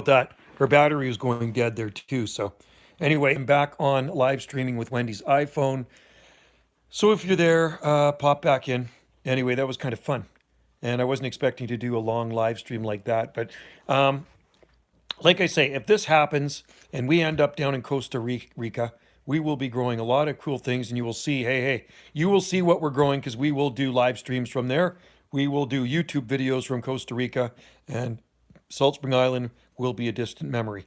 that. Her battery was going dead there too. So anyway, I'm back on live streaming with Wendy's iPhone. So if you're there, pop back in. Anyway, that was kind of fun. And I wasn't expecting to do a long live stream like that. But like I say, if this happens and we end up down in Costa Rica, we will be growing a lot of cool things, and you will see, hey, you will see what we're growing because we will do live streams from there. We will do YouTube videos from Costa Rica, and Salt Spring Island will be a distant memory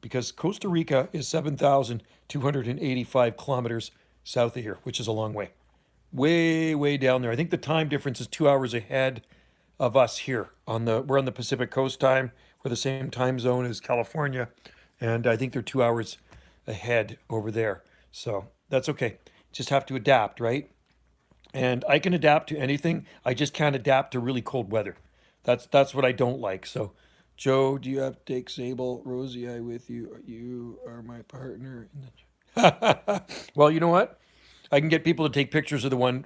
because Costa Rica is 7,285 kilometers south of here, which is a long way. Way, way down there. I think the time difference is 2 hours ahead of us here we're on the Pacific Coast time. We're the same time zone as California, and I think they're 2 hours ahead over there. So that's okay. Just have to adapt, right? And I can adapt to anything. I just can't adapt to really cold weather. That's what I don't like. So, Joe, do you have to take Sable Rosie I with you? You are my partner. Well, you know what? I can get people to take pictures of the one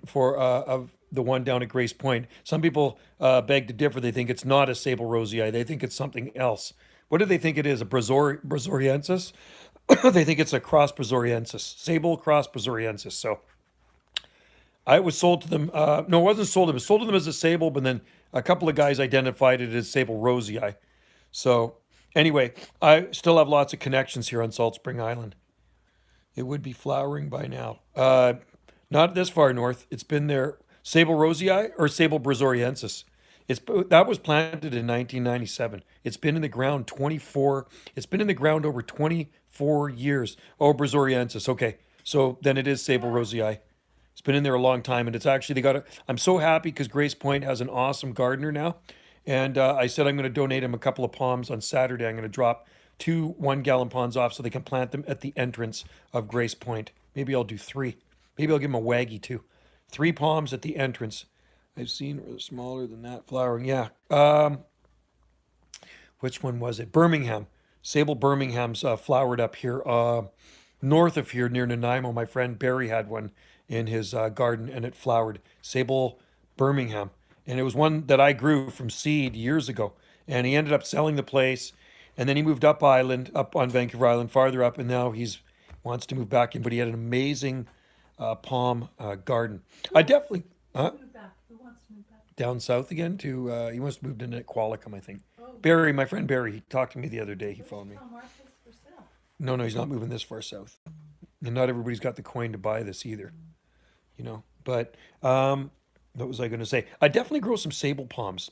down at Grace Point. Some people beg to differ. They think it's not a sable rosei. They think it's something else. What do they think it is? A Brazoriensis? They think it's a cross Brazoriensis, sable cross Brazoriensis. So I was sold to them. No, it wasn't sold to them. It was sold to them as a sable, but then a couple of guys identified it as sable rosei. So anyway, I still have lots of connections here on Salt Spring Island. It would be flowering by now. Not this far north. It's been there. Sable rosei or Sable brazoriensis. That was planted in 1997. It's been in the ground 24. It's been in the ground over 24 years. Oh, brazoriensis. Okay, so then it is Sable rosei. It's been in there a long time, and it's actually they got a. I'm so happy because Grace Point has an awesome gardener now, and I said I'm going to donate him a couple of palms on Saturday. I'm going to drop two 1 gallon ponds off so they can plant them at the entrance of Grace Point. Maybe I'll do three. Maybe I'll give him a waggy too. Three palms at the entrance. I've seen smaller than that flowering. Yeah. Which one was it? Birmingham. Sable Birmingham's flowered up here north of here near Nanaimo. My friend Barry had one in his garden and it flowered. Sable Birmingham. And it was one that I grew from seed years ago. And he ended up selling the place. And then he moved up island, up on Vancouver Island, farther up. And now he's wants to move back in. But he had an amazing palm garden. I definitely. Huh? Move back. Who wants to move back? Down south again to he wants to move in at Qualicum, I think. Barry, my friend Barry, he talked to me the other day. He phoned me. Market for sale. No, he's not moving this far south, and not everybody's got the coin to buy this either. You know. But what was I going to say? I definitely grow some sable palms.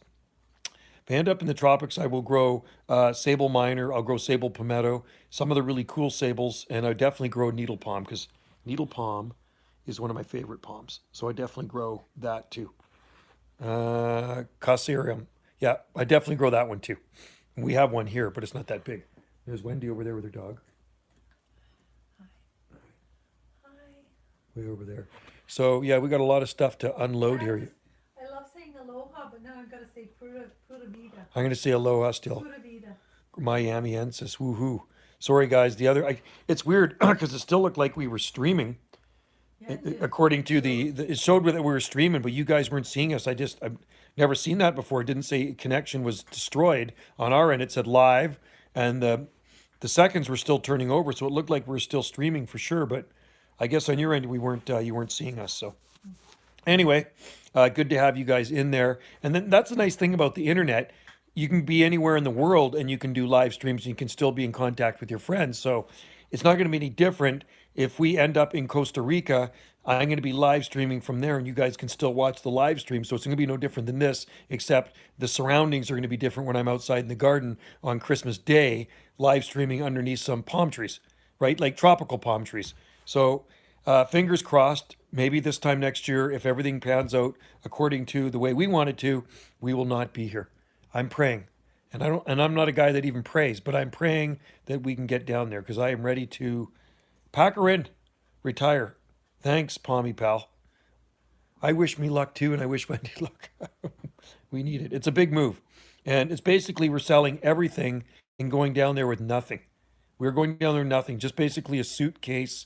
If I end up in the tropics, I will grow sable minor. I'll grow sable palmetto. Some of the really cool sables, and I definitely grow needle palm because needle palm is one of my favorite palms. So I definitely grow that too. Cassarium. Yeah, I definitely grow that one too. And we have one here, but it's not that big. There's Wendy over there with her dog, Hi. way over there. So yeah, we got a lot of stuff to unload here. I love saying aloha, but now I've got to say pura vida. I'm going to say aloha still. Pura vida. Miamiensis, woohoo. Sorry guys, it's weird because it still looked like we were streaming. Yeah, it did. According to it showed that we were streaming, but you guys weren't seeing us. I've never seen that before. It didn't say connection was destroyed on our end. It said live, and the seconds were still turning over, so it looked like we were still streaming for sure. But I guess on your end we weren't. You weren't seeing us. So anyway, good to have you guys in there. And then that's the nice thing about the internet. You can be anywhere in the world and you can do live streams and you can still be in contact with your friends. So it's not going to be any different if we end up in Costa Rica. I'm going to be live streaming from there and you guys can still watch the live stream. So it's going to be no different than this, except the surroundings are going to be different when I'm outside in the garden on Christmas Day, live streaming underneath some palm trees, right? Like tropical palm trees. So fingers crossed, maybe this time next year, if everything pans out according to the way we want it to, we will not be here. I'm praying. And I'm not a guy that even prays, but I'm praying that we can get down there because I am ready to pack her in, retire. Thanks, Palmy pal. I wish me luck too, and I wish Wendy luck. We need it. It's a big move. And it's basically we're selling everything and going down there with nothing. We're going down there with nothing, just basically a suitcase,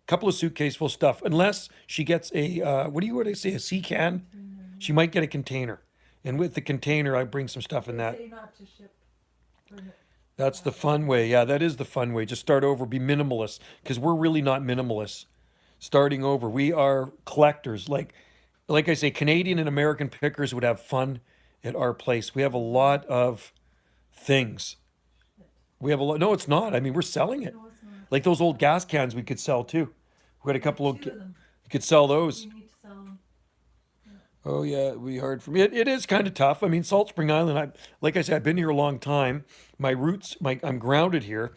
couple of suitcase full of stuff. Unless she gets a what do I say, a sea can? She might get a container. And with the container, I bring some stuff in They that. say not to ship. For That's the fun way. Yeah, that is the fun way. Just start over, be minimalist, because we're really not minimalists. Starting over, we are collectors. Like I say, Canadian and American pickers would have fun at our place. We have a lot of things. We have a lot. No, it's not. I mean, we're selling it. No, it's not. Like those old gas cans, we could sell too. We got a couple of. Two of them. You could sell We those. need to sell them. Oh yeah, it'd be hard for me. It is kind of tough. I mean, Salt Spring Island. Like I said, I've been here a long time. My roots. I'm grounded here.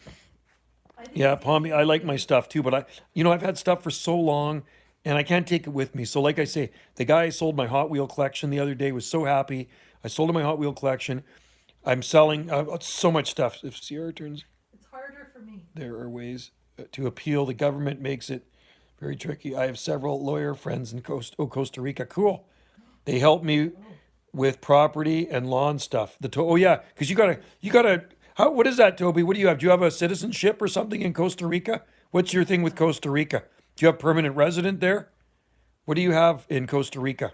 I think Yeah, it's Palmy, I easy like to my do. stuff too, but I've had stuff for so long and I can't take it with me. So like I say, the guy I sold my Hot Wheel collection the other day was so happy. I sold him my Hot Wheel collection. I'm selling so much stuff. If Sierra turns, It's harder for me. there are ways to appeal. The government makes it very tricky. I have several lawyer friends in Costa Rica. Cool. They help me Oh, with property and lawn stuff. Oh yeah, because you gotta how what is that, Toby? What do you have? Do you have a citizenship or something in Costa Rica? What's your thing with Costa Rica? Do you have permanent resident there? What do you have in Costa Rica?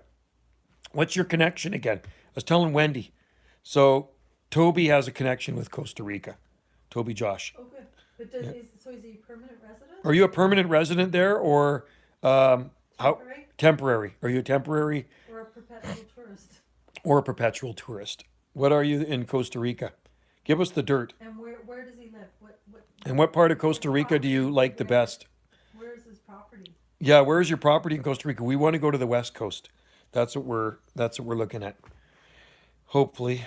What's your connection again? I was telling Wendy. So Toby has a connection with Costa Rica. Toby Josh. oh, good. But does Yeah. is he a permanent resident? Are you a permanent resident there or how Temporary temporary? Are you a temporary or a perpetual tourist? or a perpetual tourist? What are you in Costa Rica? Give us the dirt. And where does he live? What And what part of where's Costa the Rica do you property? like the best? Where's his property? Yeah, where's your property in Costa Rica? We want to go to the West Coast. That's what we're looking at. Hopefully.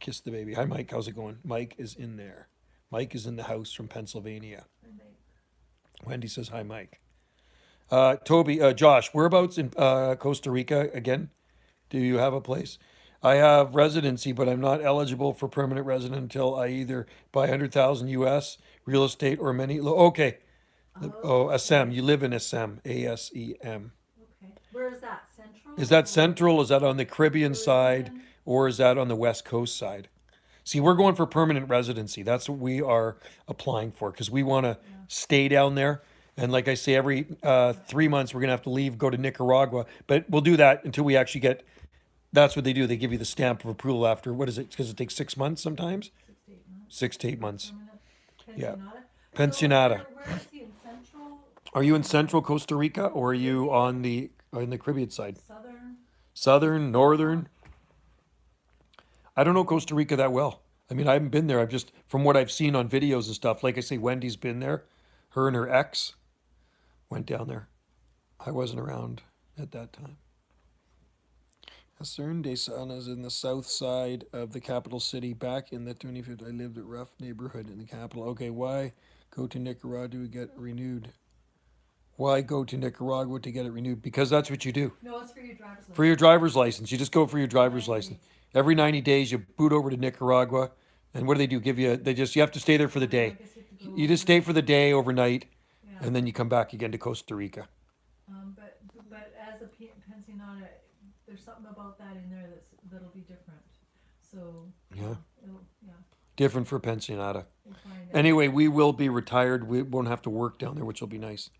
Kiss the baby. Hi Mike, how's it going? Mike is in there. Mike is in the house from Pennsylvania. And they, Wendy says hi Mike. Toby, Josh, whereabouts in Costa Rica again? Do you have a place? I have residency, but I'm not eligible for permanent resident until I either buy 100,000 US real estate or okay. Oh, oh, Assam. okay, You live in Assam. ASEM. okay. Where is that? Central Is that or central? Is that on the Caribbean side? Caribbean? Or is that on the West Coast side? See, we're going for permanent residency. That's what we are applying for because we want to Yeah. stay down there. And like I say, every 3 months, we're going to have to leave, go to Nicaragua. But we'll do that until we actually get, that's what they do. They give you the stamp of approval after, what is it? Because it takes 6 months sometimes? 6 to 8 months. 6 to 8 months. Permanent Yeah. pensionata. So Pensionata. where is he in central, Are you in central Costa Rica or are you on the Caribbean side? southern? Southern, northern? I don't know Costa Rica that well. I mean, I haven't been there. I've just, from what I've seen on videos and stuff, like I say, Wendy's been there. Her and her ex went down there. I wasn't around at that time. Cern de Sana is in the south side of the capital city. Back in the 25th, I lived at rough neighborhood in the capital. Okay, why go to Nicaragua to get renewed? Why go to Nicaragua to get it renewed? Because that's what you do. No, it's for your driver's For your license. driver's license. You just go for your driver's 90 license. days. Every 90 days, you boot over to Nicaragua. And what do? Give you, you have to stay there for the I day. guess you have to go You just stay for the day overnight, yeah. and then you come back again to Costa Rica. But as a pensionata, there's something about that in there that'll be different. So Yeah. yeah, Different for pensionata. we'll find out. Anyway, we will be retired. We won't have to work down there, which will be nice.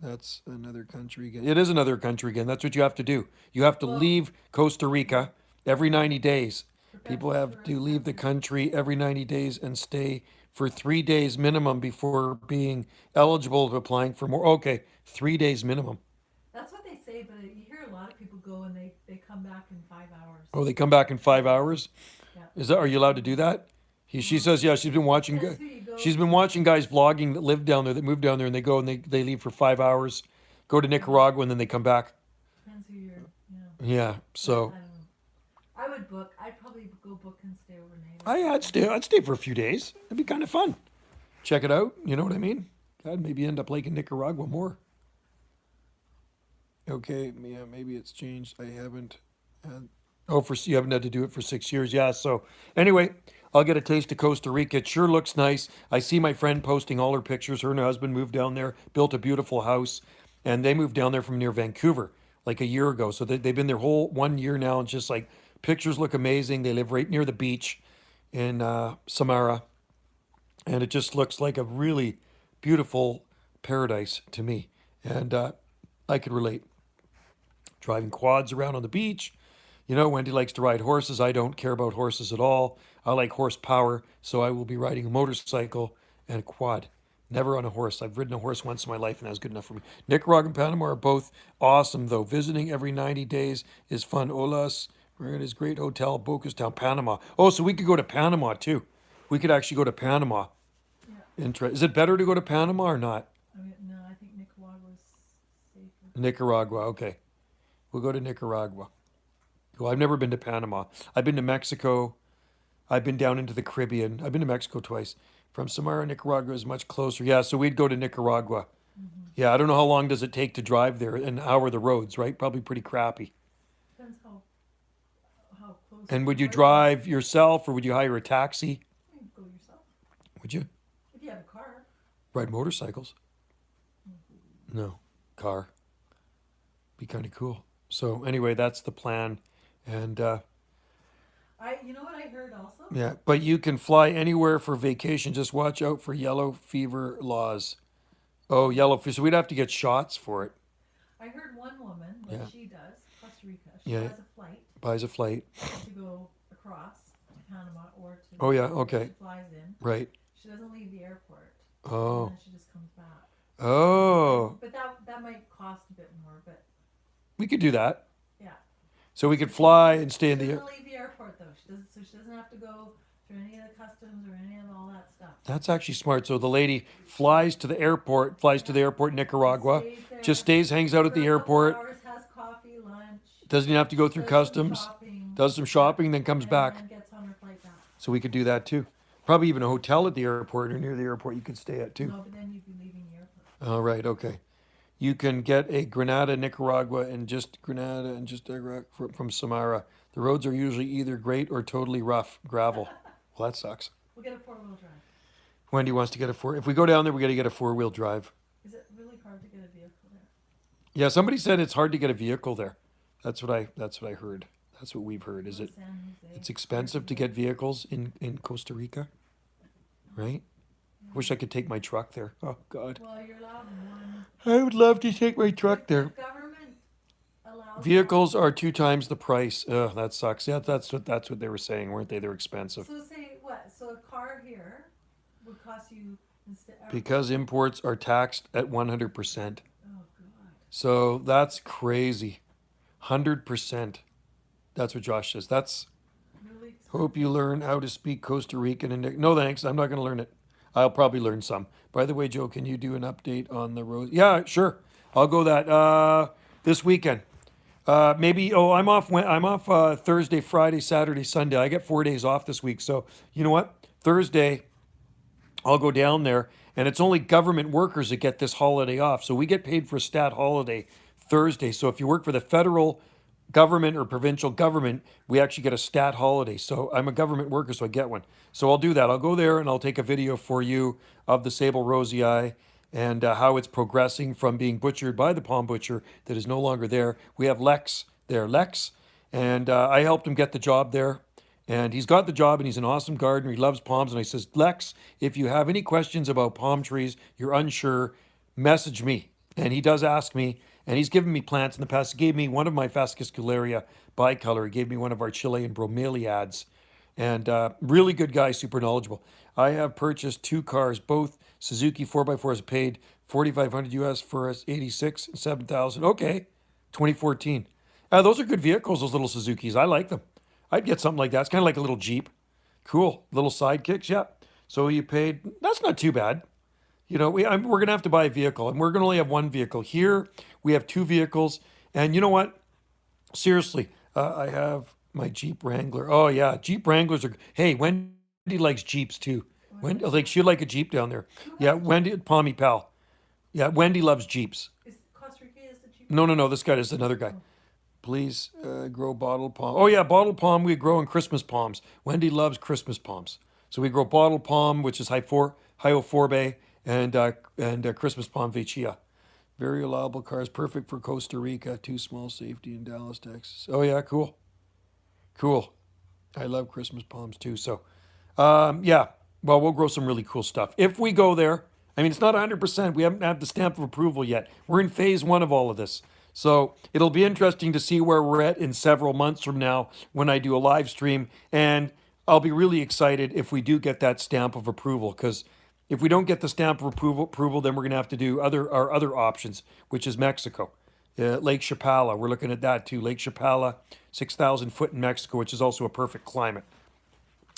That's another country again. It is another country again. That's what you have to do. You have to Well, leave Costa Rica every 90 days. People perpetual have tourist, to leave the that's country every 90 days and stay for 3 days minimum before being eligible to applying for more. Okay, 3 days minimum. that's what they say, but you hear a lot of people go and they come back in 5 hours. Oh, they come back in 5 hours? Yeah. Are you allowed to do that? She says, yeah, she's been watching. Depends who you go She's been watching guys vlogging that live down there, that move down there, and they go and they leave for 5 hours, go to Nicaragua, and then they come back. Depends who you're, Yeah, so I don't know. I would book. I'd probably go book and stay overnight. I'd stay for a few days. It'd be kind of fun. Check it out. You know what I mean? I'd maybe end up liking Nicaragua more. Okay, yeah, maybe it's changed. I haven't had. Oh, you haven't had to do it for 6 years. Yeah. So anyway, I'll get a taste of Costa Rica. It sure looks nice. I see my friend posting all her pictures. Her and her husband moved down there, built a beautiful house, and they moved down there from near Vancouver like a year ago. So they've been there whole 1 year now. And it's just like pictures look amazing. They live right near the beach in Samara, and it just looks like a really beautiful paradise to me. And I could relate. Driving quads around on the beach. You know, Wendy likes to ride horses. I don't care about horses at all. I like horsepower, so I will be riding a motorcycle and a quad. Never on a horse. I've ridden a horse once in my life, and that was good enough for me. Nicaragua and Panama are both awesome, though. Visiting every 90 days is fun. Olas, we're at his great hotel, Bocas Town, Panama. Oh, so we could go to Panama too. We could actually go to Panama. Yeah. Is it better to go to Panama or not? I mean, no, I think Nicaragua's safer. Nicaragua, okay. We'll go to Nicaragua. Well, I've never been to Panama. I've been to Mexico. I've been down into the Caribbean. I've been to Mexico twice. From Samara, Nicaragua is much closer. Yeah, so we'd go to Nicaragua. Yeah, I don't know how long does it take to drive there. An hour the roads, right? Probably pretty crappy. Depends how close. And would you where drive yourself or would you hire a taxi? You go yourself Would you if you have a car. ride motorcycles? No, car. Be kind of cool. So anyway, that's the plan. And You know what I heard also? yeah, but you can fly anywhere for vacation. Just watch out for yellow fever laws. Oh, yellow fever. So we'd have to get shots for it. I heard one woman, what Yeah. she does, Costa Rica, she Yeah. has a flight Buys a flight. to go across to Panama or to. Oh, yeah, Mexico. okay. She flies in. Right. She doesn't leave the airport. Oh. And then she just comes back. Oh. But that might cost a bit more, but We could do that. yeah. So we could fly and stay in She the doesn't leave the airport though. So she doesn't have to go through any of the customs or any of all that stuff. That's actually smart. So the lady flies to the airport in Nicaragua, Stays there just stays, hangs out at for the a couple airport, hours, has coffee, lunch. doesn't even have to go through does some customs, shopping, does some shopping, then comes and back. then gets on her flight back. So we could do that too. Probably even a hotel at the airport or near the airport you could stay at too. No, but then you'd be leaving the airport. All right, okay. You can get a Granada, Nicaragua, and just from Samara. The roads are usually either great or totally rough, gravel. Well, that sucks. We'll get a 4-wheel drive. Wendy wants to get a four. If we go down there, we got to get a 4-wheel drive. Is it really hard to get a vehicle there? Yeah, somebody said it's hard to get a vehicle there. That's what I heard. That's what we've heard. Is it? San Jose. It's expensive to get vehicles in Costa Rica, right? I wish I could take my truck there. Oh God, Well, you're allowed one. I would love to take my truck there. The government allows. Vehicles are 2 times the price. Ugh, that sucks. Yeah, that's what they were saying, weren't they? They're expensive So say what? So a car here would cost you instead. because imports are taxed at 100%. Oh God. So that's crazy, 100%. That's what Josh says. That's Really expensive. hope you learn how to speak Costa Rican and no thanks. I'm not going to learn it. I'll probably learn some. By the way, Joe, can you do an update on the road? Yeah, sure. I'll go that this weekend. Maybe. Oh, I'm off. I'm off Thursday, Friday, Saturday, Sunday. I get 4 days off this week. So you know what? Thursday, I'll go down there, and it's only government workers that get this holiday off. So we get paid for a stat holiday Thursday. So if you work for the federal government or provincial government, we actually get a stat holiday. So I'm a government worker, so I get one. So I'll do that. I'll go there and I'll take a video for you of the sable rosii and how it's progressing from being butchered by the palm butcher that is no longer there. We have Lex there, and I helped him get the job there. And he's got the job and he's an awesome gardener. He loves palms. And I says, Lex, if you have any questions about palm trees, you're unsure, message me. And he does ask me. And he's given me plants in the past. He gave me one of my Fascicularia bicolor. He gave me one of our Chilean bromeliads. And really good guy, super knowledgeable. I have purchased 2 cars, both Suzuki 4x4s, paid 4,500 US for us, 86, 7,000. Okay, 2014. Those are good vehicles, those little Suzukis. I like them. I'd get something like that. It's kind of like a little Jeep. Cool. Little sidekicks, yeah. So you paid, that's not too bad. You know, we're going to have to buy a vehicle, and we're going to only have one vehicle. Here, we have 2 vehicles. And you know what? Seriously, I have my Jeep Wrangler. Oh, yeah, Jeep Wranglers are, hey, Wendy likes Jeeps too. Wendy, like, she'd like a Jeep down there. Yeah, Wendy, Palmy Pal. Yeah, Wendy loves Jeeps. Is Costa Rica is the cheapest? No, this guy is another guy. Please grow bottle palm. Oh, yeah, bottle palm we grow in Christmas palms. Wendy loves Christmas palms. So we grow bottle palm, which is Hyophorbe, and Christmas palm vechia. Very reliable cars, perfect for Costa Rica. 2 small safety in Dallas, Texas. Oh yeah, cool. I love Christmas palms too. So, yeah. Well, we'll grow some really cool stuff if we go there. I mean, it's not 100%. We haven't had the stamp of approval yet. We're in phase 1 of all of this. So it'll be interesting to see where we're at in several months from now when I do a live stream. And I'll be really excited if we do get that stamp of approval. Because if we don't get the stamp of approval, then we're going to have to do our other options, which is Mexico. Lake Chapala, we're looking at that too. Lake Chapala, 6,000 foot in Mexico, which is also a perfect climate.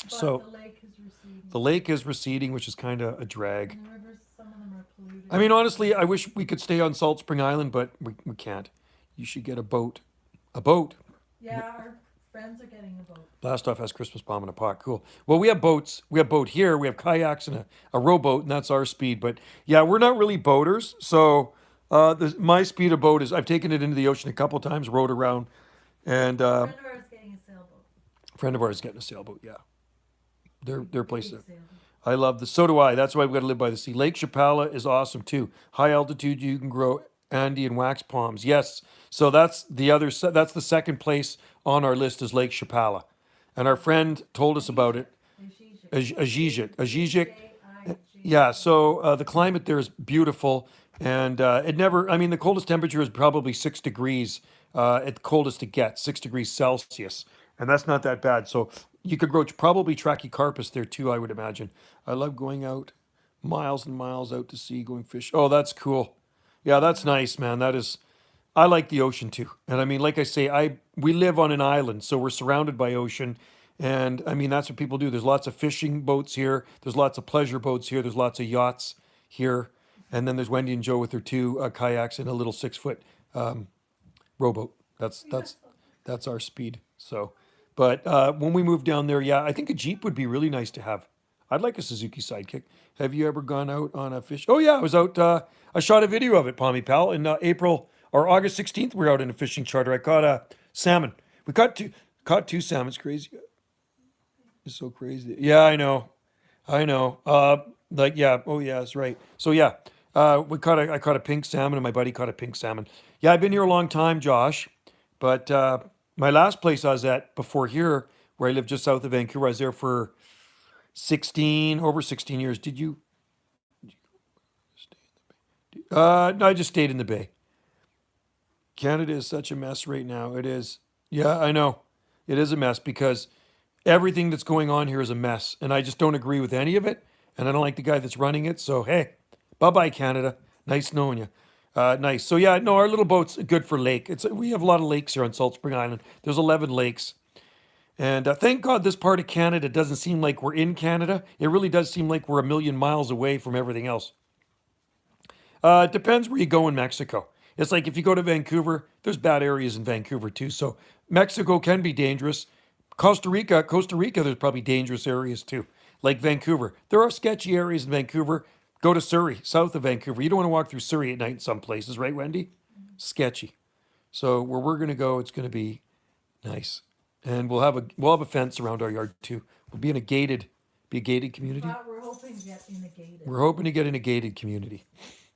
But So the lake is receding. the lake is receding, which is kind of a drag. And the rivers, some of them are polluted. I mean, honestly, I wish we could stay on Salt Spring Island, but we can't. You should get a boat. A boat. Yeah, our friends are getting a boat. Blastoff has Christmas bomb in a pot. Cool. Well, we have boats. We have boat here. We have kayaks and a rowboat, and that's our speed. But yeah, we're not really boaters. So my speed of boat is I've taken it into the ocean a couple times, rowed around, and A friend of ours getting a sailboat. friend of ours getting a sailboat. Yeah, their place. Big sailboat. I love this. So do I. That's why we've got to live by the sea. Lake Chapala is awesome too. High altitude, you can grow Andean wax palms. Yes. So that's that's the second place on our list is Lake Chapala, and our friend told us about it. Ajijik. Yeah. So the climate there is beautiful, and it never. I mean, the coldest temperature is probably 6 degrees. At the coldest it gets, 6 degrees Celsius, and that's not that bad. So you could grow probably trachycarpus there too, I would imagine. I love going out miles and miles out to sea, going fish. Oh, that's cool. Yeah, that's nice, man. That is. I like the ocean too, and I mean, like I say, we live on an island, so we're surrounded by ocean, and I mean that's what people do. There's lots of fishing boats here. There's lots of pleasure boats here. There's lots of yachts here, and then there's Wendy and Joe with their two kayaks and a little 6 foot rowboat. That's our speed. So, but when we move down there, yeah, I think a Jeep would be really nice to have. I'd like a Suzuki Sidekick. Have you ever gone out on a fish? Oh yeah, I was out. I shot a video of it, Pommy Pal, in April or August 16th. We were out in a fishing charter. I caught a salmon. We caught two salmon. It's crazy. It's so crazy. Yeah, I know. I know. Like yeah. Oh yeah, that's right. So yeah, I caught a pink salmon, and my buddy caught a pink salmon. Yeah, I've been here a long time, Josh. But my last place I was at before here, where I lived just south of Vancouver, I was there for over 16 years. Did you? No, I just stayed in the Bay. Canada is such a mess right now. It is. Yeah, I know. It is a mess because everything that's going on here is a mess, and I just don't agree with any of it, and I don't like the guy that's running it. So hey, bye bye Canada. Nice knowing you. Nice. So yeah, no, our little boat's good for lake. We have a lot of lakes here on Salt Spring Island. There's 11 lakes, and thank God this part of Canada doesn't seem like we're in Canada. It really does seem like we're a million miles away from everything else. It depends where you go in Mexico. It's like if you go to Vancouver, there's bad areas in Vancouver too. So Mexico can be dangerous. Costa Rica, there's probably dangerous areas too. Like Vancouver, there are sketchy areas in Vancouver. Go to Surrey, south of Vancouver. You don't want to walk through Surrey at night in some places, right, Wendy? Sketchy. So where we're gonna go, it's gonna be nice, and we'll have a fence around our yard too. We'll be a gated community. But we're hoping to get in a gated. We're hoping to get in a gated community.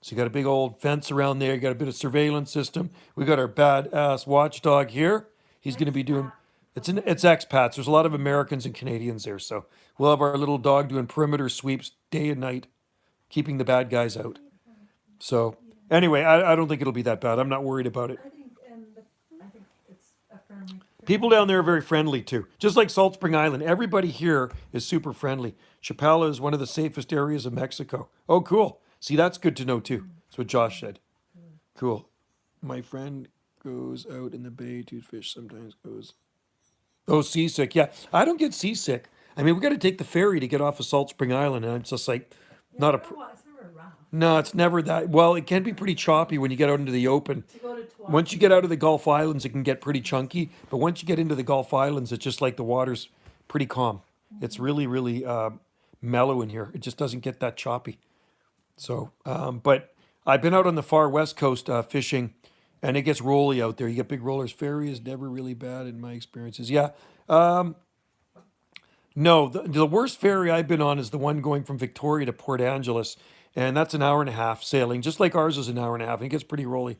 So you got a big old fence around there. You got a bit of surveillance system. We got our badass watchdog here. He's going to be doing. It's expats. There's a lot of Americans and Canadians there. So we'll have our little dog doing perimeter sweeps day and night, keeping the bad guys out. So anyway, I don't think it'll be that bad. I'm not worried about it. I think it's a friendly. People down there are very friendly too. Just like Salt Spring Island, everybody here is super friendly. Chapala is one of the safest areas of Mexico. Oh, cool. See, that's good to know too. That's what Josh said. Cool. My friend goes out in the bay to fish, sometimes goes. Oh, seasick. Yeah, I don't get seasick. I mean, we got to take the ferry to get off of Salt Spring Island, and it's just like not a. It's never rough. No, it's never that. Well, it can be pretty choppy when you get out into the open. To go to Once you get out of the Gulf Islands, it can get pretty chunky. But once you get into the Gulf Islands, it's just like the water's pretty calm. It's really, really mellow in here. It just doesn't get that choppy. So, but I've been out on the far west coast fishing, and it gets rolly out there. You get big rollers. Ferry is never really bad in my experiences. Yeah. No, the worst ferry I've been on is the one going from Victoria to Port Angeles, and that's an hour and a half sailing, just like ours is an hour and a half, and it gets pretty rolly.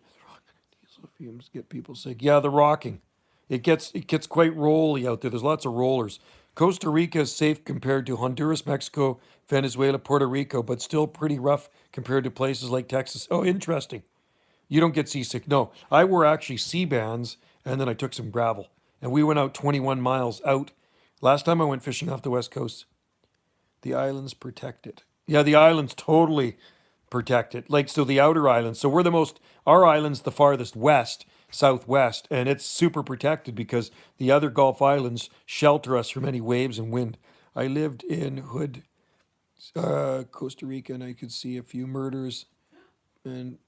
Diesel fumes get people sick. Yeah, the rocking. It gets quite rolly out there. There's lots of rollers. Costa Rica is safe compared to Honduras, Mexico, Venezuela, Puerto Rico, but still pretty rough compared to places like Texas. Oh, interesting. You don't get seasick. No, I wore actually sea bands, and then I took some gravel, and we went out 21 miles out Last time I went fishing off the west coast, the islands protected. Yeah, the islands totally protected. Like, so the outer islands. So we're the most, our island's the farthest west, southwest, and it's super protected because the other Gulf islands shelter us from any waves and wind. I lived in Hood, Costa Rica, and I could see a few murders. And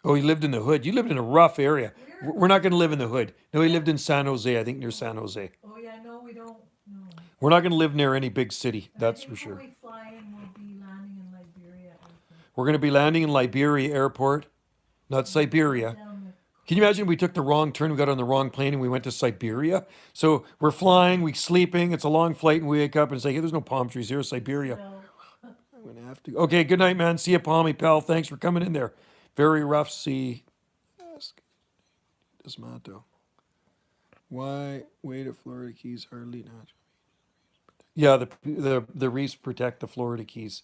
oh, he lived in the Hood. You lived in a rough area. Where? We're not going to live in the Hood. No, he lived in San Jose, I think near San Jose. Oh, yeah, no, we don't, no. We're not going to live near any big city, And I that's think for sure. when we fly in, we'll be landing in Liberia, I think. We're going to be landing in Liberia Airport, not Siberia. Down the, Can you imagine we took the wrong turn, we got on the wrong plane, and we went to Siberia? So we're flying, we're sleeping, it's a long flight, and we wake up and say, hey, there's no palm trees here, Siberia. well, I'm going to have to. Okay, good night, man. See you, Palmy, pal. Thanks for coming in there. Very rough sea. Desmato. Why way to Florida Keys hardly not? Yeah, the reefs protect the Florida Keys,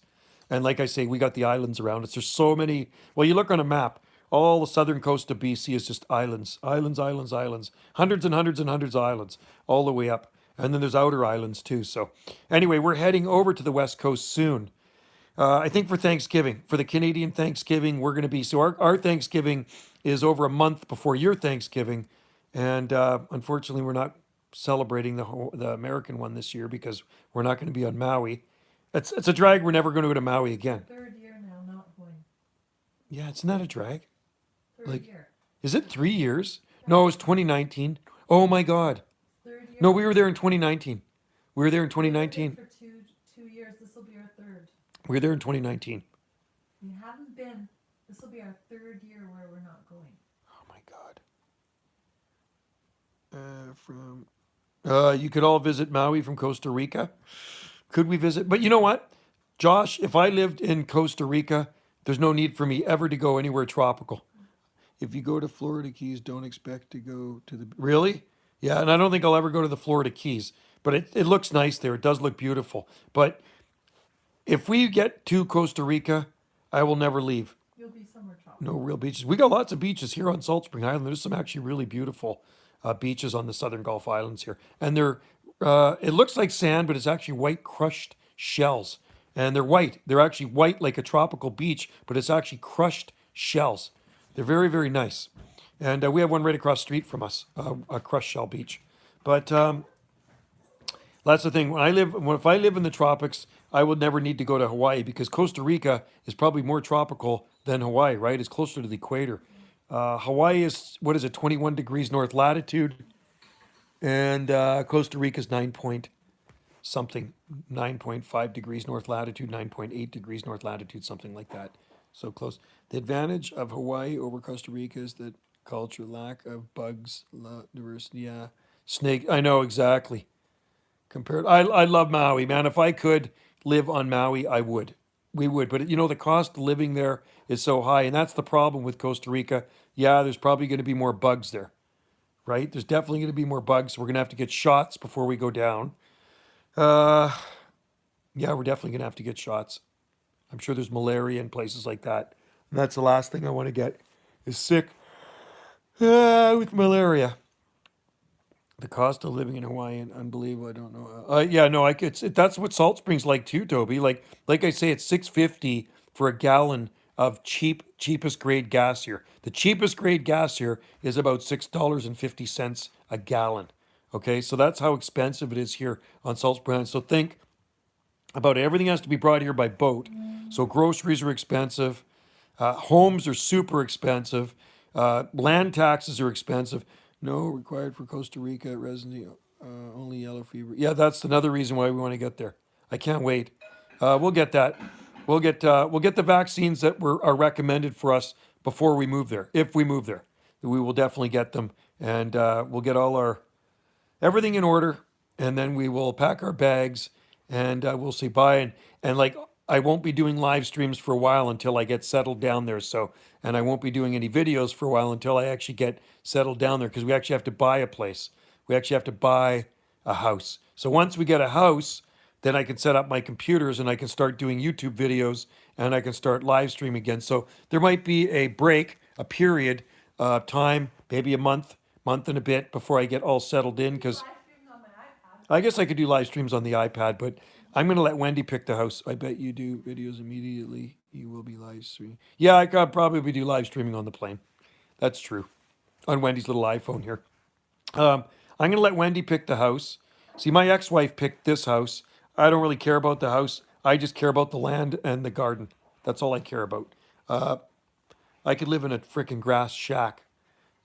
and like I say, we got the islands around us. There's so many. Well, you look on a map. All the southern coast of BC is just islands, islands, islands, islands. Hundreds and hundreds and hundreds of islands all the way up, and then there's outer islands too. So, anyway, we're heading over to the west coast soon. I think for Thanksgiving, for the Canadian Thanksgiving, we're going to be, so our Thanksgiving is over a month before your Thanksgiving. And unfortunately, we're not celebrating the American one this year because we're not going to be on Maui. It's a drag. We're never going to go to Maui again. third year now, not going. Yeah, it's not a drag. Third Like, year. is it 3 years? No, it was 2019. Oh my God. Third year. No, we were there in 2019. We were there in We've been 2019. for two years. This will be our third. We were there in 2019. We haven't been. This will be our third year where we're not going. Oh my God. You could all visit Maui from Costa Rica. Could we visit? But you know what, Josh? If I lived in Costa Rica, there's no need for me ever to go anywhere tropical. If you go to Florida Keys, don't expect to go to the. Really? Yeah, and I don't think I'll ever go to the Florida Keys. But it looks nice there. It does look beautiful. But if we get to Costa Rica, I will never leave. You'll be somewhere tropical. No real beaches. We got lots of beaches here on Salt Spring Island. There's some actually really beautiful beaches on the southern Gulf Islands here, and they're it looks like sand, but it's actually white crushed shells, and they're white. They're actually white like a tropical beach, but it's actually crushed shells. They're very very nice, and we have one right across the street from us, a crushed shell beach. But that's the thing. If I live in the tropics, I would never need to go to Hawaii because Costa Rica is probably more tropical than Hawaii, right? It's closer to the equator. Hawaii is, what is it, 21 degrees north latitude, and Costa Rica is 9 point something, 9.5 degrees north latitude, 9.8 degrees north latitude, something like that. So close. The advantage of Hawaii over Costa Rica is that culture, lack of bugs, diversity. Yeah, snake. I know exactly. Compared, I love Maui, man. If I could live on Maui, I would. We would, but you know the cost of living there is so high, and that's the problem with Costa Rica. Yeah, there's probably going to be more bugs there, right? There's definitely going to be more bugs. We're going to have to get shots before we go down. Uh, yeah, we're definitely going to have to get shots. I'm sure there's malaria in places like that, and that's the last thing I want to get is sick with malaria. The cost of living in Hawaii, unbelievable. I don't know. Yeah, no, that's what Salt Spring's like too, Toby. Like I say, it's $6.50 for a gallon of cheapest grade gas here. The cheapest grade gas here is about $6.50 a gallon. Okay, so that's how expensive it is here on Salt Spring Island. So think about it. Everything has to be brought here by boat. So groceries are expensive. Homes are super expensive. Land taxes are expensive. No required for Costa Rica residency. Only yellow fever. Yeah, that's another reason why we want to get there. I can't wait. We'll get that. We'll get the vaccines that are recommended for us before we move there. If we move there, we will definitely get them, and we'll get all our everything in order, and then we will pack our bags, and we'll say bye. And like I won't be doing live streams for a while until I get settled down there. So, and I won't be doing any videos for a while until I actually get settled down there because we actually have to buy a place. We actually have to buy a house. So once we get a house, then I can set up my computers and I can start doing YouTube videos and I can start live streaming again. So there might be a break, a period, time, maybe a month and a bit before I get all settled in because Live streaming on my iPad. I guess I could do live streams on the iPad, but I'm gonna let Wendy pick the house. I bet you do videos immediately. You will be live streaming. Yeah, I could probably do live streaming on the plane. That's true. On Wendy's little iPhone here. Um, I'm gonna let Wendy pick the house. See, my ex-wife picked this house. I don't really care about the house. I just care about the land and the garden. That's all I care about. Uh, I could live in a freaking grass shack,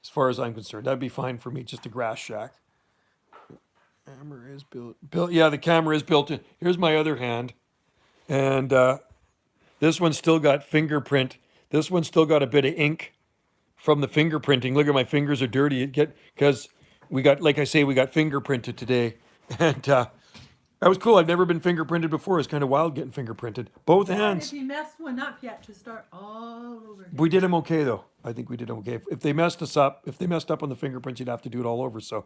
as far as I'm concerned. That'd be fine for me, just a grass shack. Camera is built. Yeah, the camera is built in. Here's my other hand, and this one's still got fingerprint. This one's still got a bit of ink from the fingerprinting. Look at my fingers are dirty. It get because we got, like I say, we got fingerprinted today, and that was cool. I've never been fingerprinted before. It's kind of wild getting fingerprinted. Both If hands. you messed one up, you have to start all over again. We did them okay though. I think we did them okay. If they messed us up, if they messed up on the fingerprints, you'd have to do it all over. So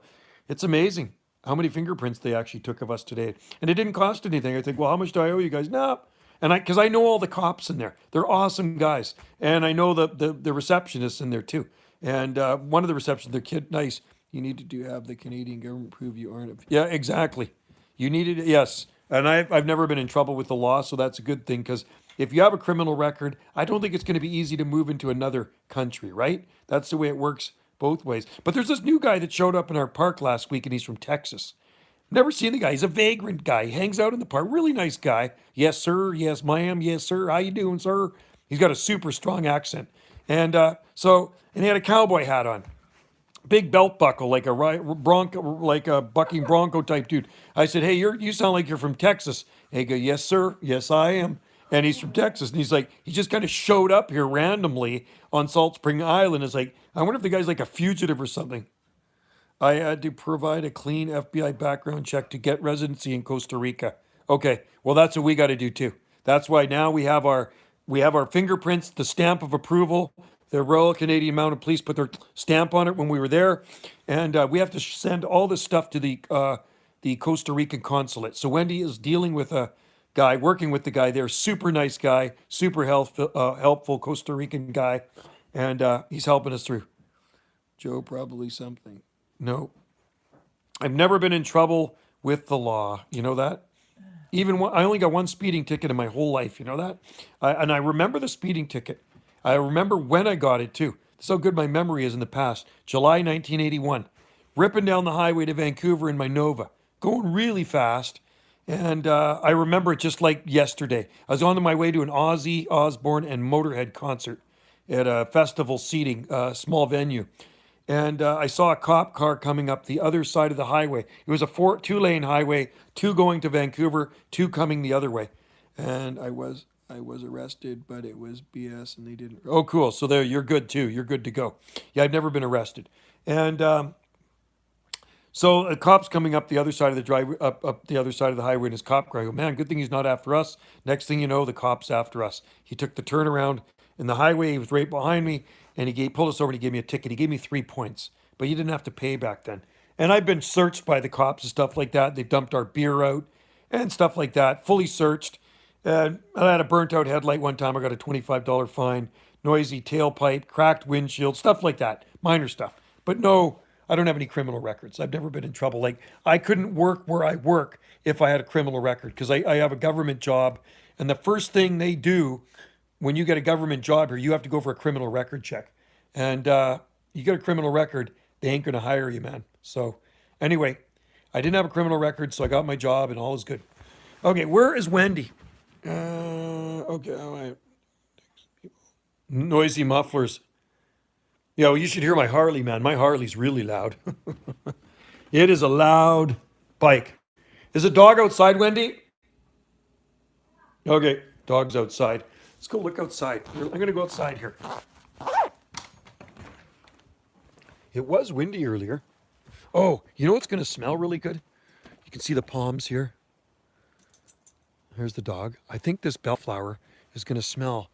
it's amazing how many fingerprints they actually took of us today, and it didn't cost anything. I think, well, how much do I owe you guys? No. And because I know all the cops in there, they're awesome guys, and I know the receptionists in there too. And one of the receptionists, their kid, nice. You need to have the Canadian government prove you aren't. Yeah, exactly. You needed it, yes. And I've never been in trouble with the law, so that's a good thing. Because if you have a criminal record, I don't think it's going to be easy to move into another country, right? That's the way it works both ways. But there's this new guy that showed up in our park last week, and he's from Texas. Never seen the guy. He's a vagrant guy. He hangs out in the park. Really nice guy. Yes, sir. Yes, ma'am. Yes, sir. How you doing, sir? He's got a super strong accent, and and he had a cowboy hat on, big belt buckle, like a bronco, like a bucking bronco type dude. I said, "Hey, you sound like you're from Texas." And he go, "Yes, sir. Yes, I am." And he's from Texas, and he's like, he just kind of showed up here randomly on Salt Spring Island. It's like, I wonder if the guy's like a fugitive or something. I had to provide a clean FBI background check to get residency in Costa Rica. Okay, well that's what we got to do too. That's why now we have our fingerprints, the stamp of approval. The Royal Canadian Mounted Police put their stamp on it when we were there, and we have to send all this stuff to the Costa Rican consulate. So Wendy is dealing with a guy, working with the guy there, super nice guy, super helpful Costa Rican guy, and he's helping us through. Joe, probably something. No, I've never been in trouble with the law. You know that? Even one, I only got one speeding ticket in my whole life. You know that? And I remember the speeding ticket. I remember when I got it too. That's how good my memory is in the past. July 1981. Ripping down the highway to Vancouver in my Nova. Going really fast. And I remember it just like yesterday. I was on my way to an Ozzy Osbourne and Motorhead concert at a festival seating, small venue. And I saw a cop car coming up the other side of the highway. It was a two-lane highway, two going to Vancouver, two coming the other way. And I was arrested, but it was BS, and they didn't. Oh, cool. So there, you're good too. You're good to go. Yeah, I've never been arrested. And so a cop's coming up the other side of the drive, up the other side of the highway in his cop car. I go, man, good thing he's not after us. Next thing you know, the cop's after us. He took the turnaround in the highway. He was right behind me, and pulled us over and he gave me a ticket. He gave me 3 points, but you didn't have to pay back then. And I've been searched by the cops and stuff like that. They've dumped our beer out and stuff like that, fully searched. And I had a burnt out headlight one time. I got a $25 fine, noisy tailpipe, cracked windshield, stuff like that, minor stuff. But no, I don't have any criminal records. I've never been in trouble. Like, I couldn't work where I work if I had a criminal record because I have a government job. And the first thing they do when you get a government job here, you have to go for a criminal record check. And you get a criminal record, they ain't going to hire you, man. So anyway, I didn't have a criminal record, so I got my job and all is good. Okay, where is Wendy? Okay, all right. Noisy mufflers. Yeah, well, you should hear my Harley, man. My Harley's really loud. It is a loud bike. Is a dog outside, Wendy? Okay, dog's outside. Let's go look outside. I'm going to go outside here. It was windy earlier. Oh, you know what's going to smell really good? You can see the palms here. Here's the dog. I think this bellflower is going to smell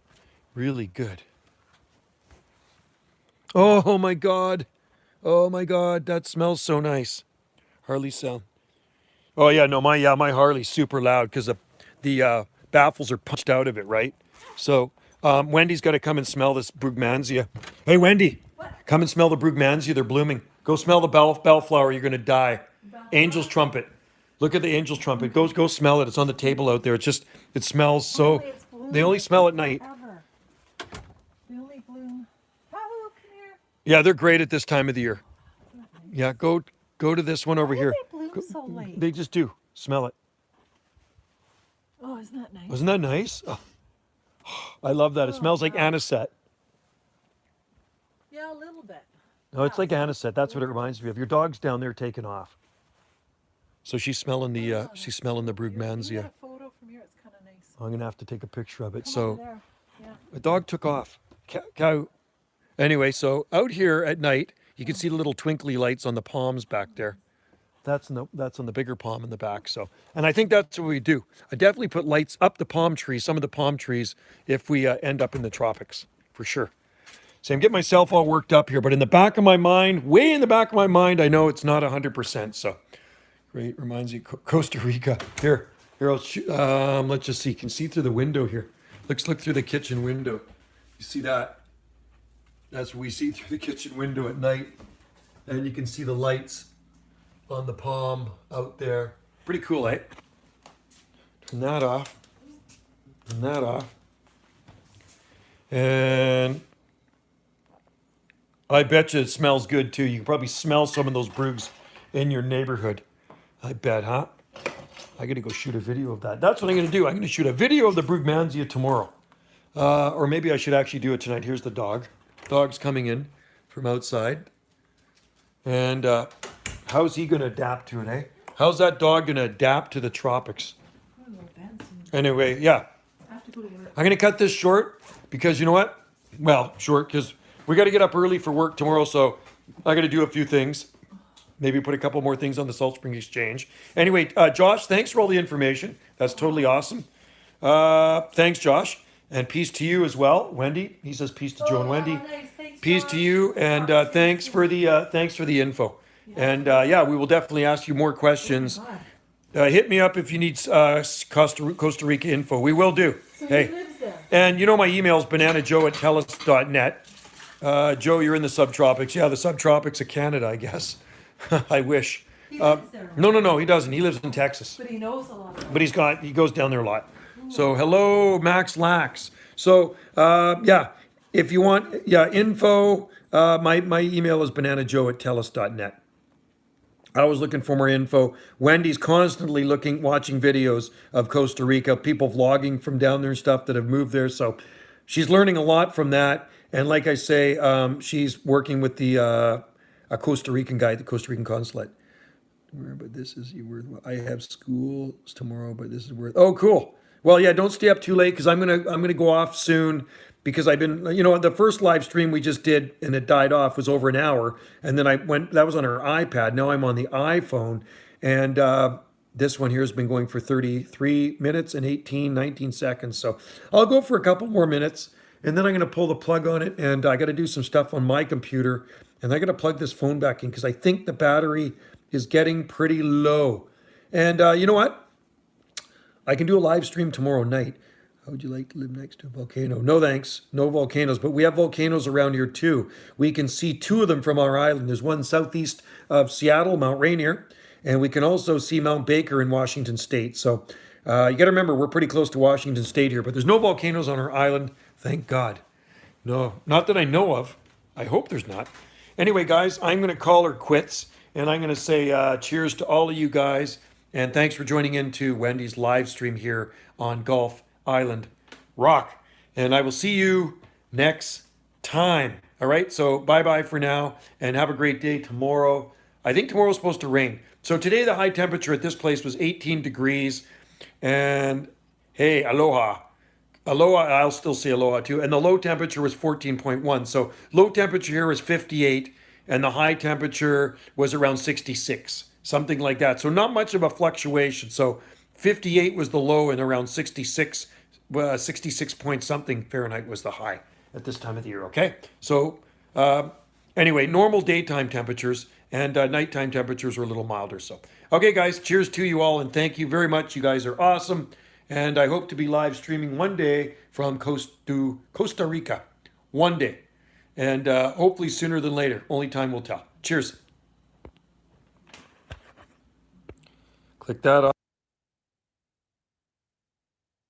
really good. Oh my God. Oh my God. That smells so nice. Harley sound. Oh yeah, no, my Harley's super loud because the baffles are punched out of it, right? So Wendy's got to come and smell this Brugmansia. Hey Wendy, What? come and smell the Brugmansia. They're blooming. Go smell the bellflower. You're going to die. Angel's trumpet. Look at the angel's trumpet. Go smell it. It's on the table out there. It smells so. Only it's bloomed They only smell at night. forever. They only bloom. Oh, come here. Yeah, they're great at this time of the year. Yeah, go to this one over Why here. do they bloom so late? They just do. Smell it. Oh, isn't that nice? Wasn't that nice? Oh, I love that. It smells like wow. anisette. Yeah, a little bit. No, it's like anisette. That's what it reminds me of. Your dog's down there taking off. So she's smelling the You Brugmansia. get a photo from here. It's kind of nice. I'm gonna have to take a picture of it. Come So over there. Yeah. the dog took off. Cow. Anyway, so out here at night, you can see the little twinkly lights on the palms back there. That's on the bigger palm in the back. So, and I think that's what we do. I definitely put lights up the palm trees, some of the palm trees, if we end up in the tropics, for sure. So I'm getting myself all worked up here, but in the back of my mind, way in the back of my mind, I know it's not 100%. So, great, reminds you Costa Rica. Here, let's just see. You can see through the window here. Let's look through the kitchen window. You see that? That's what we see through the kitchen window at night, and you can see the lights on the palm out there. Pretty cool, eh? Turn that off. Turn that off. And I bet you it smells good too. You can probably smell some of those Brugs in your neighborhood. I bet, huh? I gotta go shoot a video of that. That's what I'm gonna do. I'm gonna shoot a video of the Brugmansia tomorrow. Or maybe I should actually do it tonight. Here's the dog. Dog's coming in from outside. And how's he going to adapt to it, eh? How's that dog going to adapt to the tropics? Anyway, yeah. I have to go to work. I'm going to cut this short because you know what? Well, short because we got to get up early for work tomorrow. So I got to do a few things. Maybe put a couple more things on the Salt Spring Exchange. Anyway, Josh, thanks for all the information. That's totally awesome. Thanks, Josh. And peace to you as well, Wendy. He says peace to Joe and Wendy. Nice. Thanks, Peace Josh. to you, and thanks for the info. And yeah, we will definitely ask you more questions. Hit me up if you need Costa Rica info. We will do. So Hey, he lives there. and you know my email is bananajoe@telus.net. Joe, you're in the subtropics. Yeah, the subtropics of Canada, I guess. I wish. He lives there. No, he doesn't. He lives in Texas. But he knows a lot. But he goes down there a lot. So hello, Max Lax. So yeah, if you want info, my email is bananajoe@telus.net. I was looking for more info. Wendy's constantly watching videos of Costa Rica, people vlogging from down there and stuff that have moved there. So she's learning a lot from that. And like I say, she's working with a Costa Rican guy at the Costa Rican consulate. But this is worth. I have schools tomorrow, but this is worth. Oh, cool. Well, yeah, don't stay up too late because I'm gonna go off soon because I've been, the first live stream we just did and it died off was over an hour, and then that was on our iPad. Now I'm on the iPhone, and this one here has been going for 33 minutes and 19 seconds. So I'll go for a couple more minutes, and then I'm gonna pull the plug on it, and I got to do some stuff on my computer, and I got to plug this phone back in because I think the battery is getting pretty low. And you know what? I can do a live stream tomorrow night. How would you like to live next to a volcano? No thanks, no volcanoes, but we have volcanoes around here too. We can see two of them from our island. There's one southeast of Seattle, Mount Rainier, and we can also see Mount Baker in Washington State. So you got to remember, we're pretty close to Washington State here, but there's no volcanoes on our island, thank God. No, not that I know of. I hope there's not. Anyway, guys, I'm going to call her quits, and I'm going to say cheers to all of you guys. And thanks for joining into Wendy's live stream here on Gulf Island Rock. And I will see you next time. All right, so bye-bye for now, and have a great day tomorrow. I think tomorrow's supposed to rain. So today the high temperature at this place was 18 degrees. And hey, aloha. Aloha, I'll still say aloha too. And the low temperature was 14.1. So low temperature here was 58, and the high temperature was around 66. Something like that. So not much of a fluctuation. So 58 was the low and around 66 point something Fahrenheit was the high at this time of the year. Okay. So anyway, normal daytime temperatures and nighttime temperatures are a little milder. So, okay, guys, cheers to you all. And thank you very much. You guys are awesome. And I hope to be live streaming one day from Costa Rica. One day. And hopefully sooner than later. Only time will tell. Cheers. Click that